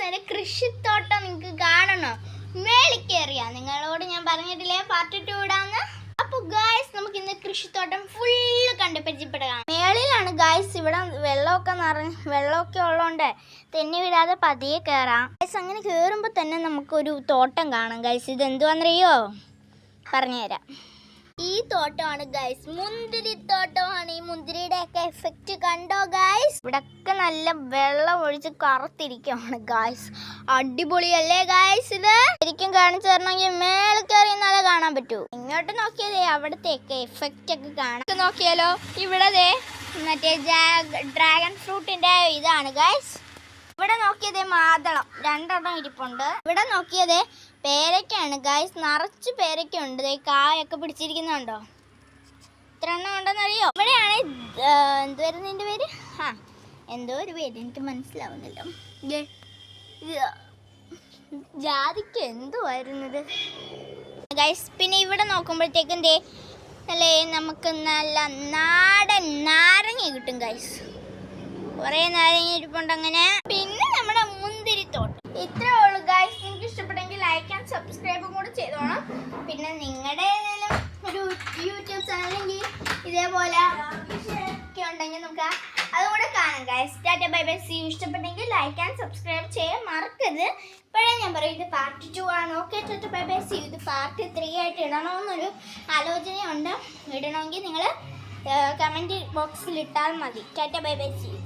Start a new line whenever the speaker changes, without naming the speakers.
നേരെ കൃഷിത്തോട്ടം നിങ്ങൾക്ക് കാണണോ? മേളിക്കേറിയാ നിങ്ങളോട് ഞാൻ പറഞ്ഞിട്ടില്ലേ പാർട്ട് 2 ഇടാന്ന്. അപ്പോൾ ഗായ്സ് നമുക്ക് ഇന്ന് കൃഷിത്തോട്ടം ഫുള്ള് കണ്ട് പരിചയപ്പെടാം. മേളിലാണ് ഗായ്സ്. ഇവിടെ വെള്ളമൊക്കെ ഉള്ളതുകൊണ്ട് തെന്നി വിടാതെ പതിയെ കയറാം ഗായ്സ്. അങ്ങനെ കയറുമ്പോൾ തന്നെ നമുക്കൊരു തോട്ടം കാണാം ഗായ്സ്. ഇത് എന്തുവാണെന്നറിയോ? പറഞ്ഞുതരാം. ഈ തോട്ടമാണ് ഗൈസ്, മുന്തിരിത്തോട്ടമാണ്. ഈ മുന്തിരിയുടെ ഒക്കെ എഫക്റ്റ് കണ്ടോ ഗൈസ്? ഇവിടൊക്കെ നല്ല വെള്ളം ഒഴിച്ച് കറുത്തിരിക്കുകയാണ് ഗൈസ്. അടിപൊളിയല്ലേ ഗൈസ്? ഇത് ശരിക്കും കാണിച്ചു തരണമെങ്കിൽ മേലെ കയറി എന്നാലേ കാണാൻ പറ്റൂ. ഇങ്ങോട്ട് നോക്കിയതേ അവിടത്തെയൊക്കെ എഫക്റ്റ് ഒക്കെ കാണാൻ നോക്കിയാലോ. ഇവിടെ മറ്റേ ഡ്രാഗൺ ഫ്രൂട്ടിന്റെ ഇതാണ് ഗൈസ്. ഇവിടെ നോക്കിയതേ മാതളം 2 ഇരിപ്പുണ്ട്. ഇവിടെ നോക്കിയതേ പേരയ്ക്കാണ് ഗൈസ്. നിറച്ച് പേരയ്ക്കുണ്ട്. കായൊക്കെ പിടിച്ചിരിക്കുന്നുണ്ടോ? ഇത്ര എണ്ണം ഉണ്ടെന്നറിയോ? ഇവിടെയാണ് എന്തുവായിരുന്നു എൻ്റെ പേര്? എന്തോ ഒരു പേര് എനിക്ക് മനസ്സിലാവുന്നില്ല. ജാതിക്ക് എന്തുവായിരുന്നത് ഗൈസ്? പിന്നെ ഇവിടെ നോക്കുമ്പോഴത്തേക്കും അല്ലേ നമുക്ക് നല്ല നാടൻ നാരങ്ങ കിട്ടും ഗൈസ്. കുറേ നാരങ്ങ ഇരിപ്പുണ്ട് അങ്ങനെ. പിന്നെ നമ്മുടെ മുന്തിരിത്തോട്ടം. ഇത്രേ ഉള്ളൂ ഗൈസ്. നിങ്ങൾക്ക് ഇഷ്ടപ്പെട്ടെങ്കിൽ ലൈക്ക് ആൻഡ് സബ്സ്ക്രൈബും കൂടെ ചെയ്തോണം. പിന്നെ നിങ്ങളുടെ ഏതെങ്കിലും ഒരു യൂട്യൂബ് ചാനലെങ്കിൽ ഇതേപോലെ ഒക്കെ ഉണ്ടെങ്കിൽ നമുക്ക് അതുകൂടെ കാണാം guys. Tata bye bye, see you. ഇഷ്ടപ്പെട്ടെങ്കിൽ ലൈക്ക് ആൻഡ് സബ്സ്ക്രൈബ് ചെയ്യാൻ മറക്കരുത്. ഇപ്പോഴേ ഞാൻ പറയും ഇത് പാർട്ട് 2 ആണ്. Okay, tata bye bye, see you. ഇത് പാർട്ട് 3 ആയിട്ട് ഇടണമെന്നൊരു ആലോചനയുണ്ട്. ഇടണമെങ്കിൽ നിങ്ങൾ കമൻറ്റ് ബോക്സിൽ ഇട്ടാൽ മതി. Tata bye bye, see U.